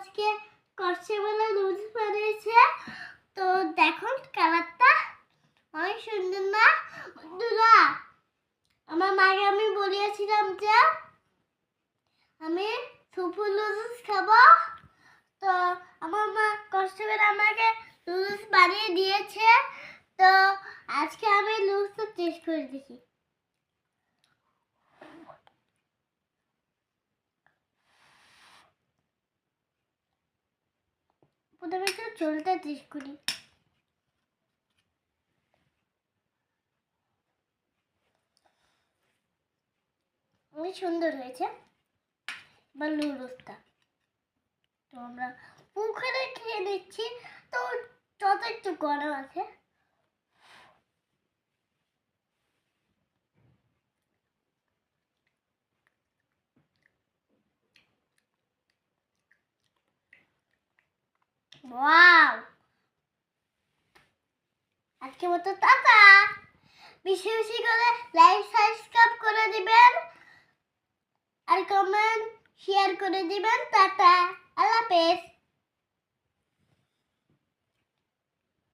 আজকে কচ্ছপওয়ালা নুডলস বানিয়েছে। তো দেখুন কালারটা অনেক সুন্দর না বন্ধুরা? আমার মাকে আমি বলেছিলাম যে আমি সুপু নুডলস খাবো। তো আমার মা কষ্ট করে আমাকে নুডলস বানিয়ে দিয়েছে। তো আজকে আমি নুডলসটা টেস্ট করে দেখি। প্রথমে একটু ঝোলটা টেস্ট করি। অনেক সুন্দর হয়েছে। এবার নুডলসটা তো আমরা পুকুরে খেয়ে নিচ্ছি। তো যত একটু গরম আছে। ওয়াও, আজকে মতো টাটা। বেশি বেশি করে লাইক সাবস্ক্রাইব করে দিবেন আর কমেন্ট শেয়ার করে দিবেন। টাটা, আল্লাহ হাফেজ।